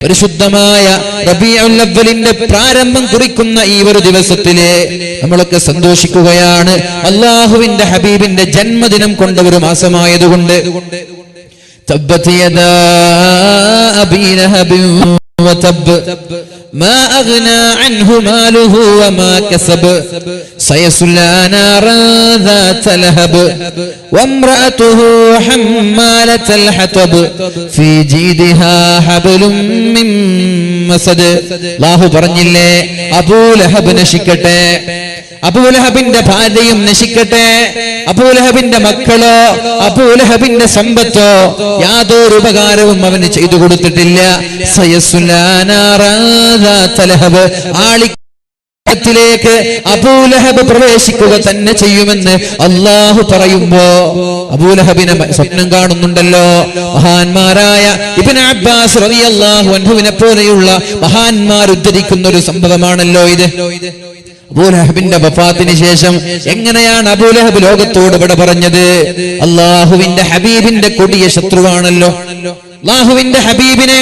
പരിശുദ്ധമായ റബീഉൽ അവ്വലിന്റെ പ്രാരംഭം കുറിക്കുന്ന ഈ ഒരു ദിവസത്തിലെ നമ്മളൊക്കെ സന്തോഷിക്കുകയാണ്. അല്ലാഹുവിന്റെ ഹബീബിന്റെ ജന്മദിനം കൊണ്ട ഒരു മാസമായതുകൊണ്ട്. തബ്ബത് യദാ അബീ ലഹബിൻ വതബ് മാ അഗ്നാ അൻഹു മാലുഹു വമാ കസബ് സയസ്ലാ നാറൻ ذات ലഹബ് വംറഅതുഹു ഹമ്മാലത്തൽ ഹതബ് ഫീ ജീദിഹാ ഹബ്ലും മിൻ മസദ്. അല്ലാഹു പറഞ്ഞില്ലേ, അബൂലഹബ് നശിക്കട്ടെ, അബൂലഹബിന്റെ ഭാര്യയും നശിക്കട്ടെ, അബൂലഹബിന്റെ മക്കളോ അബൂലഹബിന്റെ സമ്പത്തോ യാതൊരു ഉപകാരവും അവന് ചെയ്തു കൊടുത്തിട്ടില്ല. സയസ്ലാ നാറൻ ذات ലഹബ്, ആളിലേക്ക് അബൂലഹബ് പ്രവേശിക്കുക തന്നെ ചെയ്യുമെന്ന് അല്ലാഹു പറയുമ്പോ അബൂലഹബിനെ സ്വപ്നം കാണുന്നുണ്ടല്ലോ. മഹാന്മാരായ ഇബ്നു അബ്ബാസ് റളിയല്ലാഹു അൻഹുവിനെ പോലെയുള്ള മഹാന്മാർ ഉദ്ധരിക്കുന്ന ഒരു സംഭവമാണല്ലോ ഇത്. അബൂലഹബിന്റെ വഫാത്തിന് ശേഷം എങ്ങനെയാണ് അബൂലഹബ് ലോകത്തോട് വിട പറഞ്ഞത്? അല്ലാഹുവിന്റെ ഹബീബിന്റെ കൊടിയ ശത്രുവാണല്ലോ. അല്ലാഹുവിന്റെ ഹബീബിനെ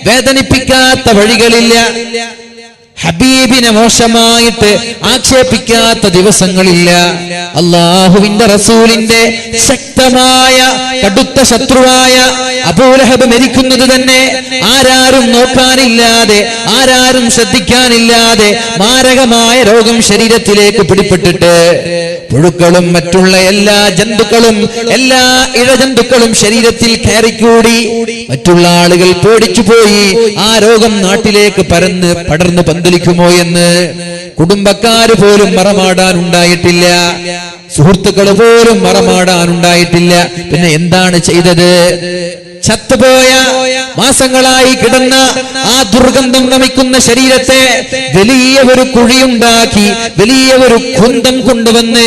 വേദനിപ്പിക്കാത്ത വഴികളില്ല, ഹബീബിനെ മോശമായിട്ട് ആക്ഷേപിക്കാത്ത ദിവസങ്ങളില്ല. അല്ലാഹുവിന്റെ റസൂലിന്റെ ശക്തമായ കടുത്ത ശത്രുവായ അബൂലഹബ് മരിക്കുന്നത് തന്നെ ആരാരും നോക്കാനില്ലാതെ, ആരാരും ശ്രദ്ധിക്കാനില്ലാതെ മാരകമായ രോഗം ശരീരത്തിലേക്ക് പിടിപെട്ടിട്ട് പുഴുക്കളും മറ്റുള്ള എല്ലാ ജന്തുക്കളും, എല്ലാ ഇഴജന്തുക്കളും ശരീരത്തിൽ കയറിക്കൂടി മറ്റുള്ള ആളുകൾ പേടിച്ചുപോയി. ആ രോഗം നാട്ടിലേക്ക് പടർന്ന് പന്തലിക്കുമോ എന്ന് കുടുംബക്കാര് പോലും മറമാടാനുണ്ടായിട്ടില്ല, സുഹൃത്തുക്കൾ പോലും മറമാടാനുണ്ടായിട്ടില്ല. പിന്നെ എന്താണ് ചെയ്തത്? ചത്തുപോയ മാസങ്ങളായി കിടന്ന ആ ദുർഗന്ധം നമിക്കുന്ന ശരീരത്തെ വലിയ ഒരു കുഴിയുണ്ടാക്കി, വലിയ ഒരു കുന്തം കൊണ്ടുവന്ന്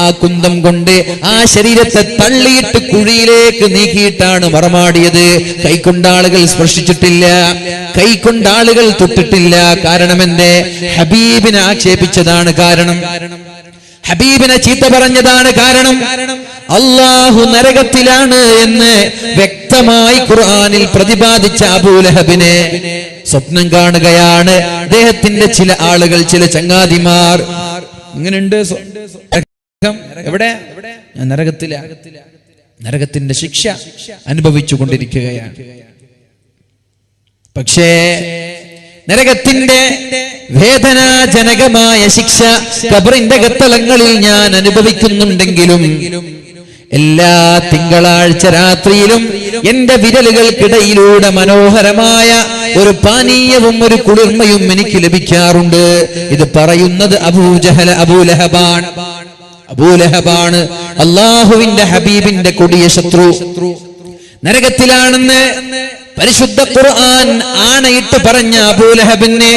ആ കുന്തം കൊണ്ട് ആ ശരീരത്തെ തള്ളിയിട്ട് കുഴിയിലേക്ക് നീക്കിയിട്ടാണ് മറമാടിയത്. കൈക്കൊണ്ടാളുകൾ സ്പർശിച്ചിട്ടില്ല, കൈക്കൊണ്ടാളുകൾ തൊട്ടിട്ടില്ല. കാരണം എന്തേ? ഹബീബിനെ ആക്ഷേപിച്ചതാണ് കാരണം, ഹബീബിനെ ചീത്ത പറഞ്ഞതാണ് കാരണം. അല്ലാഹു നരകത്തിലാണ് എന്ന് വ്യക്തമായി ഖുർആനിൽ പ്രതിപാദിച്ച അബൂലഹബിനെ സ്വപ്നം കാണുകയാണ് അദ്ദേഹത്തിന്റെ ചില ആളുകൾ, ചില ചങ്ങാതിമാർ. ഇങ്ങനെയുണ്ട്, എവിടെ? ഞാൻ നരകത്തിലാണ്, നരകത്തിന്റെ ശിക്ഷ അനുഭവിച്ചു കൊണ്ടിരിക്കുകയാണ്. പക്ഷേ നരകത്തിന്റെ വേദനാജനകമായ ശിക്ഷ ഖബറിന്റെ ഗത്തളങ്ങളിൽ ഞാൻ അനുഭവിക്കുന്നുണ്ടെങ്കിലും എല്ലാ തിങ്കളാഴ്ച രാത്രിയിലും എന്റെ വിരലുകൾക്കിടയിലൂടെ മനോഹരമായ ഒരു പാനീയവും ഒരു കുളിർമയും എനിക്ക് ലഭിക്കാറുണ്ട്. ഇത് പറയുന്നത് അബൂലഹബാണ്, അല്ലാഹുവിന്റെ ഹബീബിന്റെ കൊടിയ ശത്രു. നരകത്തിലാണെന്ന് പരിശുദ്ധ ഖുർആൻ ആണയിട്ട് പറഞ്ഞ അബൂലഹബിനെ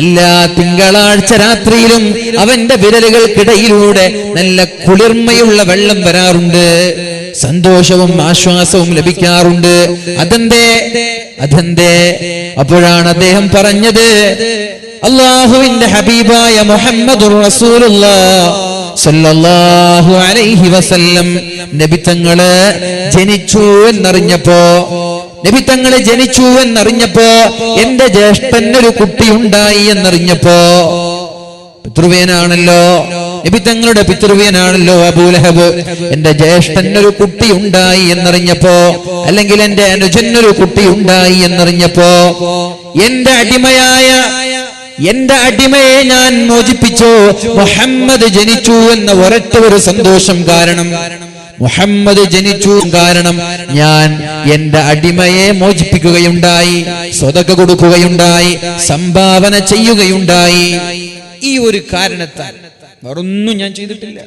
എല്ലാ തിങ്കളാഴ്ച രാത്രിയിലും അവന്റെ വിരലുകൾക്കിടയിലൂടെ നല്ല കുളിർമയുള്ള വെള്ളം വരാറുണ്ട്, സന്തോഷവും ആശ്വാസവും ലഭിക്കാറുണ്ട്. അതെന്തേ? അപ്പോഴാണ് അദ്ദേഹം പറഞ്ഞത്, അല്ലാഹുവിന്റെ ഹബീബായ മുഹമ്മദുർ റസൂലുള്ളാഹ് സല്ലല്ലാഹു അലൈഹി വസല്ലം നബി തങ്ങള് ജനിച്ചു എന്നറിഞ്ഞപ്പോ, നബി തങ്ങളെ ജനിച്ചു എന്നറിഞ്ഞപ്പോ, എന്റെ ജ്യേഷ്ഠനൊരു കുട്ടിയുണ്ടായി എന്നറിഞ്ഞപ്പോ, പിതൃവ്യനാണല്ലോ നബി തങ്ങളുടെ പിതൃവ്യനാണല്ലോ അബൂലഹബ്, എന്റെ ജ്യേഷ്ഠനൊരു കുട്ടിയുണ്ടായി എന്നറിഞ്ഞപ്പോ, അല്ലെങ്കിൽ എന്റെ അനുജനൊരു കുട്ടിയുണ്ടായി എന്നറിഞ്ഞപ്പോ, എന്റെ അടിമയെ ഞാൻ മോചിപ്പിച്ചു, മുഹമ്മദ് ജനിച്ചു എന്ന ഒരൊറ്റ ഒരു സന്തോഷം കാരണം, മുഹമ്മദ് ജനിച്ചു കാരണം ഞാൻ എന്റെ അടിമയെ മോചിപ്പിക്കുകയുണ്ടായി, സ്വതക്ക കൊടുക്കുകയുണ്ടായി, സംഭാവന ചെയ്യുകയുണ്ടായി. ഈ ഒരു കാരണത്താൽ, വേറൊന്നും ഞാൻ ചെയ്തിട്ടില്ല.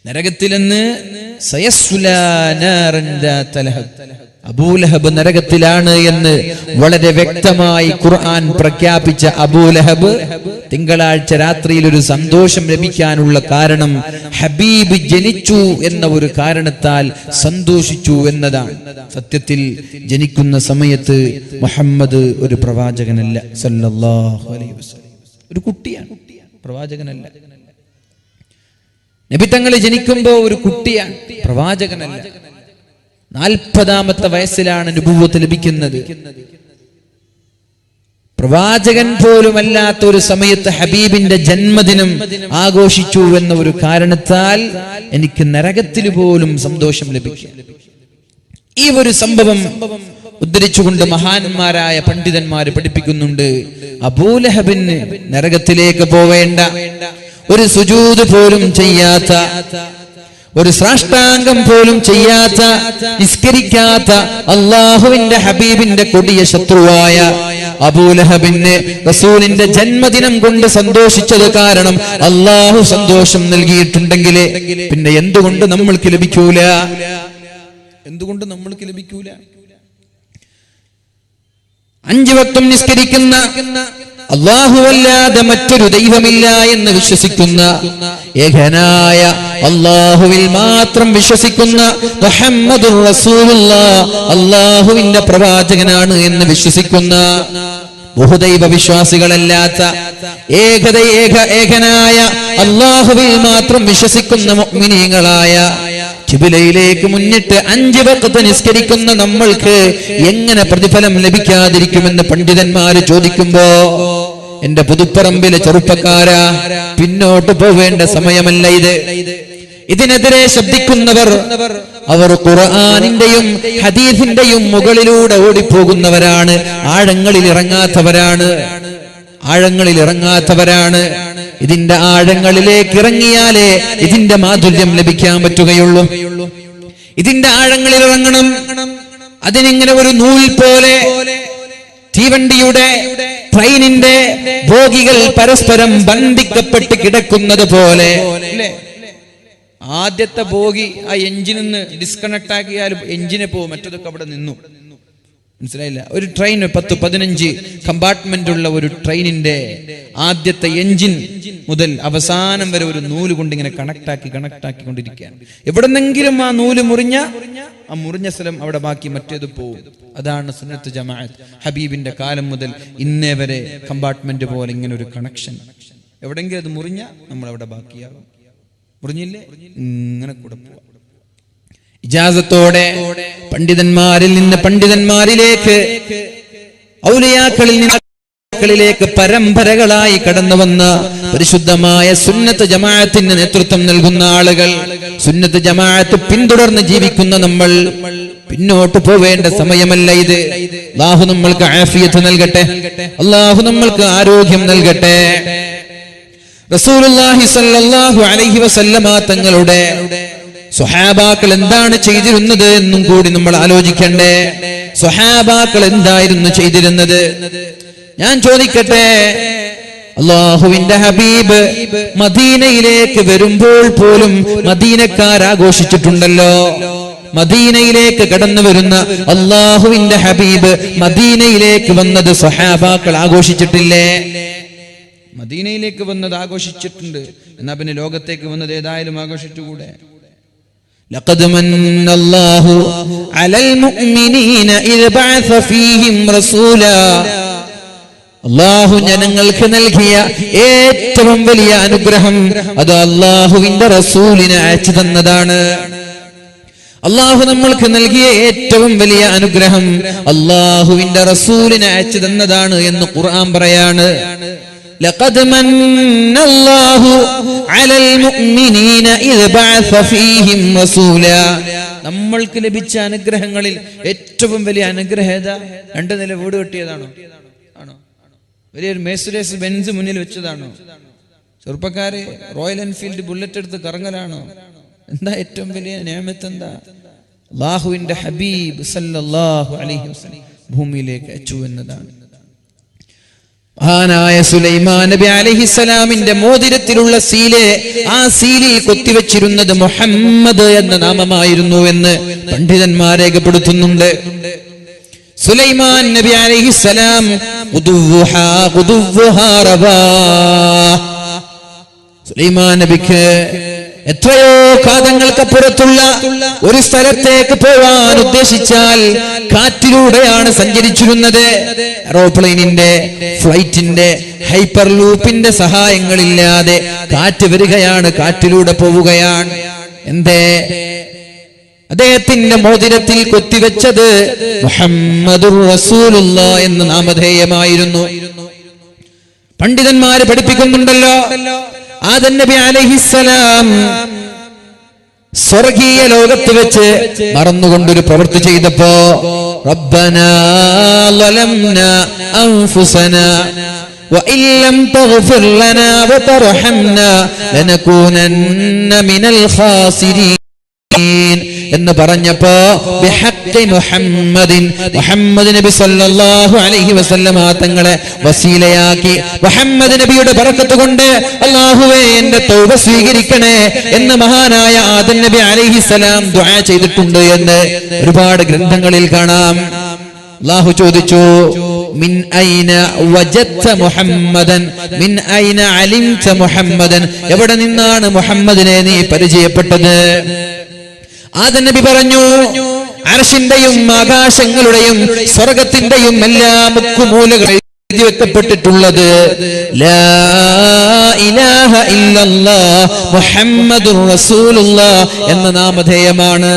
നരകത്തിലെന്ന് അബൂലഹബ് നരകത്തിലാണ് എന്ന് വളരെ വ്യക്തമായി ഖുർആൻ പ്രഖ്യാപിച്ച അബൂലഹബ് തിങ്കളാഴ്ച രാത്രിയിൽ ഒരു സന്തോഷം ലഭിക്കാനുള്ള കാരണം ഹബീബ് ജനിച്ചു എന്ന ഒരു കാരണത്താൽ സന്തോഷിച്ചു എന്നതാണ്. സത്യത്തിൽ ജനിക്കുന്ന സമയത്ത് മുഹമ്മദ് ഒരു പ്രവാചകനല്ല സല്ലല്ലാഹു അലൈഹി വസല്ലം, ഒരു കുട്ടിയാണ്, പ്രവാചകനല്ല. നബി തങ്ങൾ ജനിക്കുമ്പോൾ ഒരു കുട്ടിയാണ്, പ്രവാചകനല്ല. 40-ാമത്തെ വയസ്സിലാണ് നുബുവത്ത് ലഭിക്കുന്നത്. പ്രവാചകൻ പോലുമല്ലാത്ത ഒരു സമയത്ത് ഹബീബിന്റെ ജന്മദിനം ആഘോഷിച്ചു എന്ന ഒരു കാരണത്താൽ എനിക്ക് നരകത്തിൽ പോലും സന്തോഷം ലഭിക്കും. ഈ ഒരു സംഭവം ഉദ്ധരിച്ചുകൊണ്ട് മഹാന്മാരായ പണ്ഡിതന്മാര് പഠിപ്പിക്കുന്നുണ്ട്, അബൂലഹബിന് നരകത്തിലേക്ക് പോവേണ്ട, ഒരു സുജൂദ് പോലും ചെയ്യാത്ത, ഒരു സാഷ്ടാംഗം പോലും ചെയ്യാത്ത, നിസ്കരിക്കാത്ത അള്ളാഹുവിന്റെ ഹബീബിന്റെ കൊടിയ ശത്രുവായ അബൂലഹബിന് റസൂലിന്റെ ജന്മദിനം കൊണ്ട് സന്തോഷിച്ചത് കാരണം അള്ളാഹു സന്തോഷം നൽകിയിട്ടുണ്ടെങ്കിൽ പിന്നെ എന്തുകൊണ്ട് നമ്മൾക്ക് ലഭിക്കൂല? എന്തുകൊണ്ട് നമ്മൾക്ക് ലഭിക്കൂല? 5 വക്തും നിസ്കരിക്കുന്ന, അല്ലാഹുവല്ലാതെ മറ്റൊരു ദൈവമില്ല എന്ന് വിശ്വസിക്കുന്ന, ഏകനായ അല്ലാഹുവിൽ മാത്രം വിശ്വസിക്കുന്ന, മുഹമ്മദുർ റസൂലുള്ളാഹ് അല്ലാഹുവിന്റെ പ്രവാചകനാണ് എന്ന് വിശ്വസിക്കുന്ന, ബഹുദൈവ വിശ്വാസികളല്ലാത്ത ഏകനായ അല്ലാഹുവിൽ മാത്രം വിശ്വസിക്കുന്ന മുഅ്മിനീങ്ങളായ ഖിബലയിലേക്ക് മുന്നിട്ട് 5 വഖ്ത് നിസ്കരിക്കുന്ന നമ്മൾക്ക് എങ്ങനെ പ്രതിഫലം ലഭിക്കാതിരിക്കുമെന്ന് പണ്ഡിതന്മാര് ചോദിക്കുമ്പോ, എന്റെ പുതുപ്പറമ്പിലെ ചെറുപ്പക്കാരാ, പിന്നോട്ട് പോവേണ്ട സമയമല്ല ഇത്. ഇതിനെതിരെ ശബ്ദിക്കുന്നവർ അവർ ഖുർആനിന്റെയും ഹദീസിന്റെയും മുകളിലൂടെ ഓടിപ്പോകുന്നവരാണ്, ആഴങ്ങളിൽ ഇറങ്ങാത്തവരാണ്. ഇതിന്റെ ആഴങ്ങളിലേക്ക് ഇറങ്ങിയാലേ ഇതിന്റെ മാധുര്യം ലഭിക്കാൻ പറ്റുകയുള്ളൂ. ഇതിന്റെ ആഴങ്ങളിൽ ഇറങ്ങണം. അതിനിങ്ങനെ ഒരു നൂൽ പോലെ, തീവണ്ടിയുടെ ട്രെയിനിന്റെ ബോഗികൾ പരസ്പരം ബന്ധിക്കപ്പെട്ട് കിടക്കുന്നത് പോലെ, ആദ്യത്തെ ബോഗി ആ എഞ്ചിനിൽ നിന്ന് ഡിസ്കണക്ട് ആക്കിയാലും എഞ്ചിനെ പോകും, മറ്റതൊക്കെ അവിടെ നിന്നു. മനസ്സിലായില്ല? ഒരു ട്രെയിൻ 10-15 കമ്പാർട്ട്മെന്റ് ഉള്ള ഒരു ട്രെയിനിന്റെ ആദ്യത്തെ എഞ്ചിൻ മുതൽ അവസാനം വരെ ഒരു നൂല് കൊണ്ട് ഇങ്ങനെ കണക്ട് ആക്കിക്കൊണ്ടിരിക്കുകയാണ്. എവിടെന്നെങ്കിലും ആ നൂല് മുറിഞ്ഞ സ്ഥലം അവിടെ ബാക്കി മറ്റേത് പോവും. അതാണ് സുന്നത്ത് ജമാഅത്ത്. ഹബീബിന്റെ കാലം മുതൽ ഇന്നേ വരെ കമ്പാർട്ട്മെന്റ് പോലെ ഇങ്ങനെ ഒരു കണക്ഷൻ. എവിടെങ്കിലും അത് മുറിഞ്ഞ നമ്മൾ അവിടെ ബാക്കിയാകും. മുറിഞ്ഞില്ലേ, ഇങ്ങനെ കൂടെ പോവാം. ഇജാസത്തോടെ പണ്ഡിതന്മാരിൽ നിന്ന് പണ്ഡിതന്മാരിലേക്ക്, ഔലിയാക്കളിൽ നിന്ന് പരമ്പരകളായി കടന്നു വന്ന പരിശുദ്ധമായ സുന്നത്ത് ജമാഅത്തിന് നേതൃത്വം നൽകുന്ന ആളുകൾ, സുന്നത്ത് ജമാഅത്ത് പിന്തുടർന്ന് ജീവിക്കുന്ന നമ്മൾ പിന്നോട്ട് പോവേണ്ട സമയമല്ല ഇത്. അല്ലാഹു നമ്മൾക്ക് ആഫിയത്ത് നൽകട്ടെ, അല്ലാഹു നമ്മൾക്ക് ആരോഗ്യം നൽകട്ടെ. റസൂലുള്ളാഹി സ്വല്ലല്ലാഹു അലൈഹി വസല്ലമ തങ്ങളുടെ സ്വഹാബാക്കൾ എന്താണ് ചെയ്തിരുന്നത് എന്നും കൂടി നമ്മൾ ആലോചിക്കണ്ടേ. സ്വഹാബാക്കൾ എന്തായിരുന്നു ചെയ്തിരുന്നത്? ഞാൻ ചോദിക്കട്ടെ, അല്ലാഹുവിന്റെ ഹബീബ് മദീനയിലേക്ക് വരുമ്പോൾ പോലും മദീനക്കാരാഘോഷിച്ചിട്ടുണ്ടല്ലോ. മദീനയിലേക്ക് കടന്നു വരുന്ന അല്ലാഹുവിന്റെ ഹബീബ് മദീനയിലേക്ക് വന്നത് സ്വഹാബാക്കൾ ആഘോഷിച്ചിട്ടില്ലേ? മദീനയിലേക്ക് വന്നത് ആഘോഷിച്ചിട്ടുണ്ട്. എന്നാ പിന്നെ ലോകത്തേക്ക് വന്നത് ഏതായാലും ആഘോഷിച്ചുകൂടെ? ലഖദ് മന്നല്ലാഹു അലൽ മുഅ്മിനീന ഇദ് ബഅസ ഫീഹിം റസൂലാ. അല്ലാഹു ജനങ്ങൾക്ക് നൽകിയ ഏറ്റവും വലിയ അനുഗ്രഹം അത് അല്ലാഹുവിന്റെ റസൂലിനെ അയച്ചു തന്നതാണ്. അല്ലാഹു നമ്മൾക്ക് നൽകിയ ഏറ്റവും വലിയ അനുഗ്രഹം അല്ലാഹുവിന്റെ റസൂലിനെ അയച്ചു തന്നതാണ് എന്ന് ഖുർആൻ പറയാണ്. ലഖദ് മന്നല്ലാഹു അലൽ മുഅ്മിനീന ഇദ് ബഅസ ഫീഹിം റസൂലാ. നമ്മൾക്ക് ലഭിച്ച അനുഗ്രഹങ്ങളിൽ ഏറ്റവും വലിയ അനുഗ്രഹം ഏതാ? 2 നില വീട് കെട്ടിയതാണോ? ആണോ? വലിയൊരു മെഴ്സിഡീസ് ബെൻസ് മുന്നിൽ വെച്ചതാണോ? ചെറുപ്പക്കാരെ റോയൽ എൻഫീൽഡ് ബുള്ളറ്റ് എടുത്ത് കറങ്ങലാണോ? എന്താ ഏറ്റവും വലിയ നിഅമത്ത്? എന്താ? അല്ലാഹുവിന്റെ ഹബീബ് സല്ലല്ലാഹു അലൈഹി വസല്ലം ഭൂമിയിലേക്ക് അയച്ചു എന്നതാണ്. മഹാനായ സുലൈമാൻ നബി അലൈഹിസ്സലാമിന്റെ മോതിരത്തിലുള്ള സീല്, ആ സീലിൽ കൊത്തിവെച്ചിരുന്നത് മുഹമ്മദ് എന്ന നാമമായിരുന്നു എന്ന് പണ്ഡിതന്മാർ രേഖപ്പെടുത്തുന്നുണ്ട്. സുലൈമാൻ നബി അലൈഹിസ്സലാം സുലൈമാൻ നബിക്ക് എത്രയോ കാതങ്ങൾക്കപ്പുറത്തുള്ള ഒരു സ്ഥലത്തേക്ക് പോവാൻ ഉദ്ദേശിച്ചാൽ കാറ്റിലൂടെയാണ് സഞ്ചരിച്ചിരുന്നത്. എയറോപ്ലെയിനിന്റെ, ഫ്ലൈറ്റിന്റെ, ഹൈപ്പർ ലൂപ്പിന്റെ സഹായങ്ങളില്ലാതെ കാറ്റ് വരികയാണ്, കാറ്റിലൂടെ പോവുകയാണ്. എന്തേ? അദ്ദേഹത്തിന്റെ മോതിരത്തിൽ കൊത്തിവെച്ചത് മുഹമ്മദുർ റസൂലുള്ളാഹ് എന്ന നാമധേയമായിരുന്നു. പണ്ഡിതന്മാര് പഠിപ്പിക്കുന്നുണ്ടല്ലോ, ആദം നബി അലൈഹിസ്സലാം സ്വർഗീയ ലോകത്ത് വെച്ച് മറന്നുകൊണ്ടൊരു പ്രവൃത്തി ചെയ്തപ്പോ റബ്ബനാ ളലംനാ അൻഫുസനാ വഇൻ ലം തഗ്ഫിർ ലനാ വതർഹംനാ ലനകൂനന്ന മിനൽ ഖാസിരീൻ എന്ന് പറഞ്ഞപ്പോ ബിഹഖ്ഖി മുഹമ്മദിൻ, മുഹമ്മദ് നബി സല്ലല്ലാഹു അലൈഹി വസല്ലമ തങ്ങളെ വസീലയാക്കി മുഹമ്മദ് നബിയുടെ ബറക്കത്ത് കൊണ്ട് അല്ലാഹുവേ എന്റെ തൗബ സ്വീകരിക്കണേ എന്ന് മഹാനായ ആദം നബി അലൈഹിസ്സലാം ദുആ ചെയ്തിട്ടുണ്ട് എന്ന് ഒരുപാട് ഗ്രന്ഥങ്ങളിൽ കാണാം. അല്ലാഹു ചോദിച്ചു, മിൻ ഐന വജദ്ത മുഹമ്മദൻ മിൻ ഐന അലിംത മുഹമ്മദൻ, എവിടെ നിന്നാണ് മുഹമ്മദിനെ നീ പരിചയപ്പെട്ടത്? ആദം നബി പറഞ്ഞു, അർശിന്റെയും ആകാശങ്ങളുടെയും സ്വർഗത്തിന്റെയും എല്ലാ മുക്കുമൂലകൾ എഴുതി വെക്കപ്പെട്ടിട്ടുള്ളത് ലാ ഇലാഹ ഇല്ലല്ലാഹ് മുഹമ്മദുർ റസൂലുള്ളാഹ് എന്ന നാമധേയമാണ്.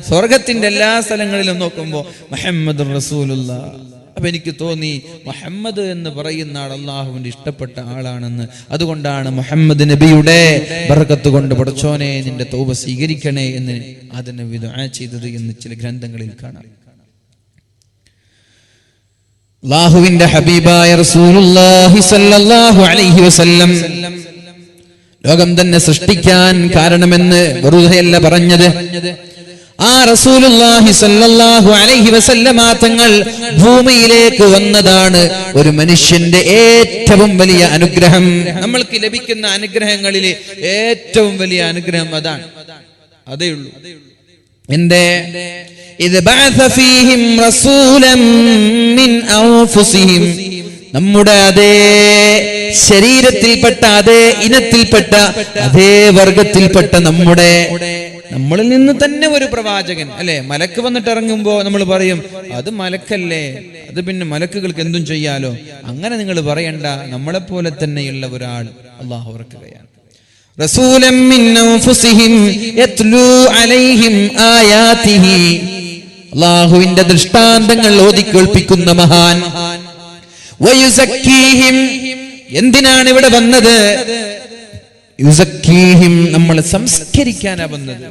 സ്വർഗത്തിന്റെ എല്ലാ സ്ഥലങ്ങളിലും നോക്കുമ്പോ മുഹമ്മദുർ റസൂലുള്ളാഹ്. അപ്പൊ എനിക്ക് തോന്നി മുഹമ്മദ് എന്ന് പറയുന്ന ആൾ അള്ളാഹുവിന്റെ ഇഷ്ടപ്പെട്ട ആളാണെന്ന്. അതുകൊണ്ടാണ് മുഹമ്മദ് നബിയുടെ ബർക്കത്ത് കൊണ്ട് പടച്ചോനെ നിന്റെ തൗബ സ്വീകരിക്കണേ എന്ന് ആദം നബി ദുആ ചെയ്തത് എന്ന് ചില ഗ്രന്ഥങ്ങളിൽ കാണാം. അല്ലാഹുവിന്റെ ഹബീബായ റസൂലുള്ളാഹി സ്വല്ലല്ലാഹു അലൈഹി വസല്ലം ലോകം തന്നെ സൃഷ്ടിക്കാൻ കാരണമെന്ന് വെറുതെയല്ല പറഞ്ഞത്. ആ റസൂലുള്ളാഹി സ്വല്ലല്ലാഹു അലൈഹി വസല്ലമ തങ്ങൾ ഭൂമിയിലേക്ക് വന്നതാണ് ഒരു മനുഷ്യന്റെ ഏറ്റവും വലിയ അനുഗ്രഹം. നമ്മൾക്ക് ലഭിക്കുന്ന അനുഗ്രഹങ്ങളിൽ ഏറ്റവും വലിയ അനുഗ്രഹം അതാണ്. അതേ ഉള്ളൂ. എന്തേ? ഇദ് ബഅസ ഫീഹിം റസൂലൻ മിൻ അൻഫുസിഹിം, നമ്മുടെ അതേ ശരീരത്തിൽപ്പെട്ട അതേ ഇനത്തിൽപ്പെട്ട അതേ വർഗത്തിൽപ്പെട്ട നമ്മളിൽ നിന്ന് തന്നെ ഒരു പ്രവാചകൻ അല്ലെ. മലക്ക് വന്നിട്ട് ഇറങ്ങുമ്പോ നമ്മൾ പറയും അത് മലക്കല്ലേ, അത് പിന്നെ മലക്കുകൾക്ക് എന്തും ചെയ്യാലോ. അങ്ങനെ നിങ്ങൾ പറയണ്ട, നമ്മളെ പോലെ തന്നെയുള്ള ഒരാൾ അല്ലാഹു ഇറക്കുകയാണ്. റസൂലൻ മിൻ അൻഫുസിഹിം യത്ലൂ അലൈഹിം ആയാതിഹി, അല്ലാഹുവിന്റെ ദൃഷ്ടാന്തങ്ങൾ ഓതി കേൾപ്പിക്കുന്ന മഹാൻ. വയുസക്കീഹിം, എന്തിനാണ് ഇവിടെ വന്നത്? യുസക്കീഹിം, നമ്മളെ സംസ്കരിക്കാനാ വന്നത്.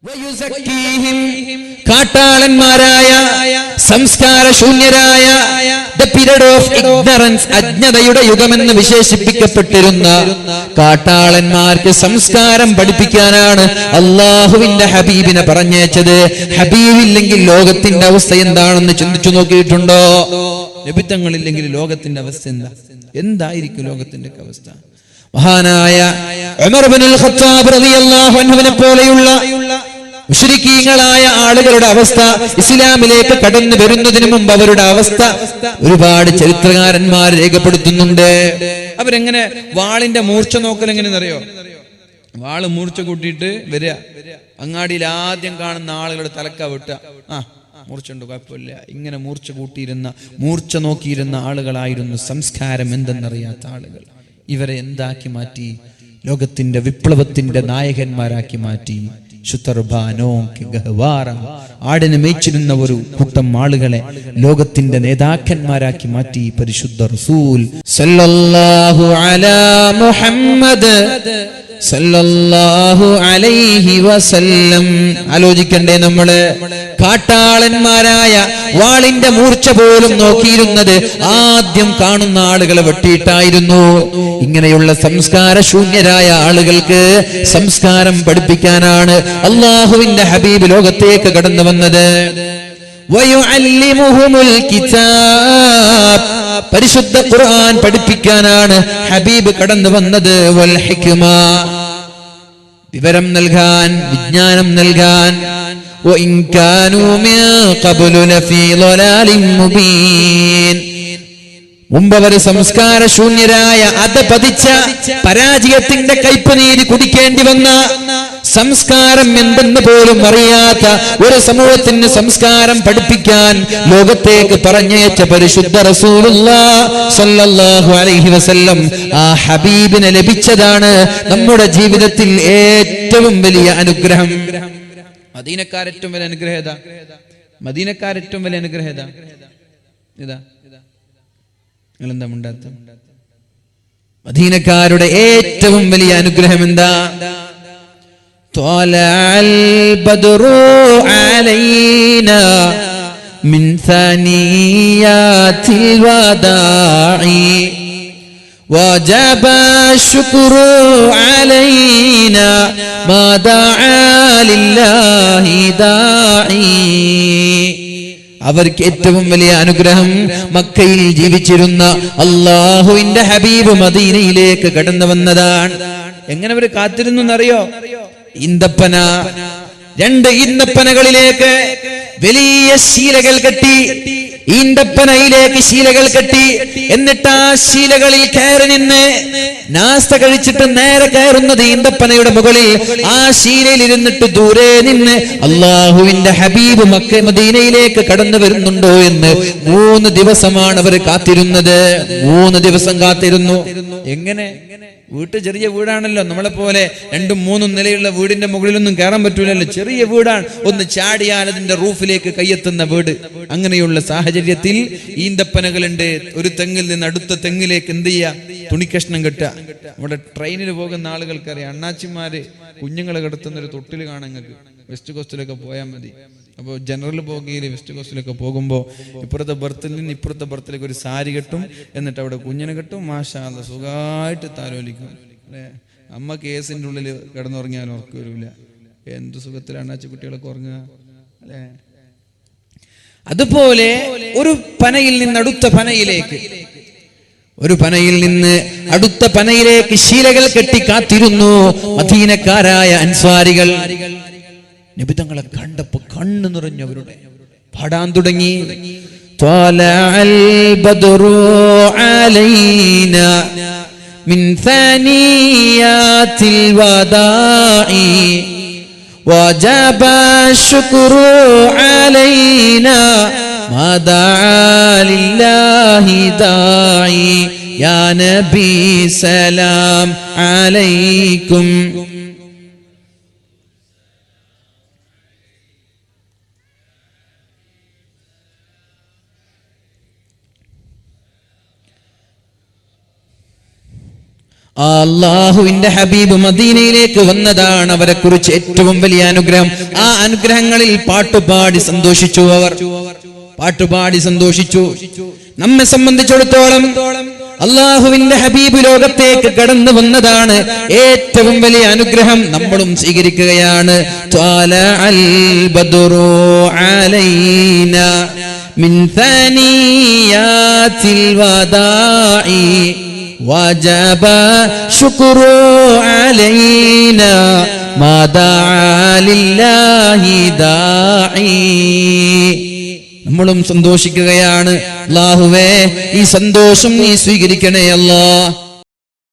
വയുസക്കീഹിം, കാട്ടാളന്മാരായ സംസ്കാരശൂന്യരായ the period of ignorance, അജ്ഞതയുടെ യുഗമെന്ന് വിശേഷിപ്പിക്കപ്പെട്ടിരുന്ന കാട്ടാളന്മാർക്ക് സംസ്കാരം പഠിപ്പിക്കാനാണ് അള്ളാഹുവിന്റെ ഹബീബിനെ പറഞ്ഞയച്ചത്. ഹബീബില്ലെങ്കിൽ ലോകത്തിന്റെ അവസ്ഥ എന്താണെന്ന് ചിന്തിച്ചു നോക്കിയിട്ടുണ്ടോ? നബിത്തങ്ങളില്ലെങ്കിൽ ലോകത്തിന്റെ അവസ്ഥ എന്തായിരിക്കും ലോകത്തിന്റെ അവസ്ഥ? മഹാനായ ഉമർ ഇബ്നുൽ ഖത്താബ് റളിയല്ലാഹു അൻഹുവിനെ പോലെയുള്ള മുശ്രിക്കീങ്ങളായ ആളുകളുടെ അവസ്ഥ, ഇസ്ലാമിലേക്ക് കടന്നു വരുന്നതിന് മുമ്പ് അവരുടെ അവസ്ഥ ഒരുപാട് ചരിത്രകാരന്മാർ രേഖപ്പെടുത്തുന്നുണ്ട്. അവരെങ്ങനെ വാളിന്റെ മൂർച്ച നോക്കൽ എങ്ങനെയെന്നറിയോ? വാള് മൂർച്ച കൂട്ടിയിട്ട് വരിക, അങ്ങാടിയിൽ ആദ്യം കാണുന്ന ആളുകളുടെ തലക്ക വെട്ടുക. മൂർച്ചുണ്ട്, കുഴപ്പമില്ല. ഇങ്ങനെ മൂർച്ച നോക്കിയിരുന്ന ആളുകളായിരുന്നു സംസ്കാരം എന്തെന്നറിയാത്ത ആളുകൾ. ഇവരെ എന്താക്കി മാറ്റി? ലോകത്തിന്റെ വിപ്ലവത്തിന്റെ നായകന്മാരാക്കി മാറ്റി. ആടിനെ മേച്ചിരുന്ന ഒരു കൂട്ടം ആളുകളെ ലോകത്തിന്റെ നേതാക്കന്മാരാക്കി മാറ്റി പരിശുദ്ധ റസൂൽ സല്ലല്ലാഹു അലാ മുഹമ്മദ് സല്ലല്ലാഹു അലൈഹി വസല്ലം. ആലോചിക്കണ്ടേ നമ്മള്? കാട്ടാളന്മാരായ വാളിന്റെ മൂർച്ച പോലും നോക്കിയിരുന്നത് ആദ്യം കാണുന്ന ആളുകളെ വെട്ടിയിട്ടായിരുന്നു. ഇങ്ങനെയുള്ള സംസ്കാര ശൂന്യരായ ആളുകൾക്ക് സംസ്കാരം പഠിപ്പിക്കാനാണ് അള്ളാഹുവിന്റെ ഹബീബ് ലോകത്തേക്ക് കടന്നു വന്നത്. വയുഅല്ലിമുഹുമുൽ കിതാബ്, പരിശുദ്ധ ഖുർആൻ പഠിപ്പിക്കാനാണ് ഹബീബ് കടന്നു വന്നത്. വൽ ഹിക്മ, വിവരം നൽകാൻ, വിജ്ഞാനം നൽകാൻ. വഇൻ കാനൂ മിൻ ഖബ്ലു ലഫീ ളലാലിൻ മുബീൻ, മുമ്പവർ സംസ്കാര ശൂന്യരായ അധപതിച്ച പരാജയത്തിന്റെ കയ്പുനീര് കുടിക്കേണ്ടി വന്ന, സംസ്കാരം എന്തെന്ന് പോലും അറിയാത്ത ഒരു സമൂഹത്തിന് സംസ്കാരം പഠിപ്പിക്കാൻ ലോകത്തേക്ക് പറഞ്ഞയച്ച പരിശുദ്ധ റസൂലുള്ളാഹി സ്വല്ലല്ലാഹു അലൈഹി വസല്ലം, ആ ഹബീബിനെ ലഭിച്ചതാണ് നമ്മുടെ ജീവിതത്തിൽ ഏറ്റവും ഏറ്റവും വലിയ അനുഗ്രഹം. മദീനക്കാരേറ്റവും വലിയ അനുഗ്രഹം ഏതാ? മദീനക്കാരേറ്റവും വലിയ അനുഗ്രഹം ഏതാ? ഇതാ നിങ്ങളെന്താ മുണ്ടാത്ത? മദീനക്കാരുടെ ഏറ്റവും വലിയ അനുഗ്രഹം എന്താ? ത്വലഅൽ ബദ്റു അലൈനാ മിൻ സനിയാതിൽ വദാഇ വജബ ശുക്രു അലൈനാ മാ ദഅ ലില്ലാഹി ദാഇ. അവർക്ക് ഏറ്റവും വലിയ അനുഗ്രഹം മക്കയിൽ ജീവിച്ചിരുന്ന അല്ലാഹുവിന്റെ ഹബീബ് മദീനയിലേക്ക് കടന്നു വന്നതാണ്. എങ്ങനെ അവർ കാത്തിരുന്നു എന്നറിയോ? ഈന്തപ്പന, 2 ഈന്തപ്പനകളിലേക്ക് വലിയ ശീലകൾ കെട്ടി, ഈന്തപ്പനയിലേക്ക് ശീലകൾ കെട്ടി, എന്നിട്ട് ആ ശീലകളിൽ കയറി നിന്ന് നാസ്ത കഴിച്ചിട്ട് നേരെ കയറുന്നത് ഈന്തപ്പനയുടെ മുകളിൽ. ആ ശീലയിൽ ഇരുന്നിട്ട് ദൂരെ നിന്ന് അള്ളാഹുവിന്റെ ഹബീബ് മക്ക മദീനയിലേക്ക് കടന്നു വരുന്നുണ്ടോ എന്ന് 3 ദിവസമാണ് അവർ കാത്തിരുന്നത്. 3 ദിവസം കാത്തിരുന്നു. എങ്ങനെ? വീട്ട് ചെറിയ വീടാണല്ലോ, നമ്മളെ പോലെ 2ഉം 3ഉം നിലയുള്ള വീടിന്റെ മുകളിലൊന്നും കയറാൻ പറ്റൂലല്ലോ. ചെറിയ വീടാണ്, ഒന്ന് ചാടിയാൽ അതിന്റെ റൂഫിലേക്ക് കയ്യെത്തുന്ന വീട്. അങ്ങനെയുള്ള സാഹചര്യത്തിൽ ഈന്തപ്പനകളുണ്ട്. ഒരു തെങ്ങിൽ നിന്ന് അടുത്ത തെങ്ങിലേക്ക് എന്ത് ചെയ്യുക? തുണിക്കഷ്ണം കെട്ടുക. ഇവിടെ ട്രെയിനിൽ പോകുന്ന ആളുകൾക്കറിയാം, അണ്ണാച്ചിമാര് കുഞ്ഞുങ്ങളെ കിടത്തുന്ന ഒരു തൊട്ടിൽ കാണാൻ നിങ്ങൾക്ക് വെസ്റ്റ് കോസ്റ്റിലൊക്കെ പോയാൽ മതി. അപ്പോൾ ജനറൽ ബോഗിയിൽ വെസ്റ്റ് കോസ്റ്റിലൊക്കെ പോകുമ്പോൾ ഇപ്പുറത്തെ ബർത്തിൽ നിന്ന് ഇപ്പുറത്തെ ബർത്തിലേക്ക് ഒരു സാരി കെട്ടും, എന്നിട്ട് അവിടെ കുഞ്ഞിനെ കെട്ടും. മാഷാ അല്ലാഹ് സുഖമായിട്ട് താലോലിക്കും അല്ലേ. അമ്മ കേസിൻ്റെ ഉള്ളിൽ കിടന്നുറങ്ങിയാലും ഉറക്കം വരില്ല. എന്ത് സുഖത്തിലാണ് അച്ഛ കുട്ടികളൊക്കെ ഉറങ്ങുക അല്ലേ. അതുപോലെ ഒരു പനയിൽ നിന്ന് അടുത്ത പനയിലേക്ക്, ഒരു പനയിൽ നിന്ന് അടുത്ത പനയിലേക്ക് ശീലകൾ കെട്ടി കാത്തിരുന്നു മദീനക്കാരായ അൻസ്വാരികൾ. നബി തങ്ങളെ കണ്ടപ്പോ കണ്ണു നിറഞ്ഞവരുടെ പാടാൻ തുടങ്ങി. ത്വലഅൽ ബദ്റു അലൈനാ മിൻ സനിയാതിൽ വദാഇ വജബ ശുക്രു അലൈനാ മാ ദഅ ലില്ലാഹി ദാഇ യാ നബി സലാം അലൈക്കും. അല്ലാഹുവിന്റെ ഹബീബ് മദീനയിലേക്ക് വന്നതാണ് അവരെ കുറിച്ച് ഏറ്റവും വലിയ അനുഗ്രഹം. ആ അനുഗ്രഹങ്ങളിൽ പാട്ടുപാടി സന്തോഷിച്ചു. അവർ പാട്ടുപാടി സന്തോഷിച്ചു. നമ്മെ സംബന്ധിച്ചിടത്തോളം അല്ലാഹുവിന്റെ ഹബീബ് ലോകത്തേക്ക് കടന്നു വന്നതാണ് ഏറ്റവും വലിയ അനുഗ്രഹം. നമ്മളും സ്വീകരിക്കുകയാണ്. ത്വലഅൽ ബദ്റു അലൈനാ മിൻ സനിയാതിൽ വദാഇ വജബ ശുക്രു അലൈനാ മാ ദഅ ലില്ലാഹി ദാഇ. നമ്മളും സന്തോഷിക്കുകയാണ്. അല്ലാഹുവേ, ഈ സന്തോഷം നീ സ്വീകരിക്കണേ അല്ലാഹ്.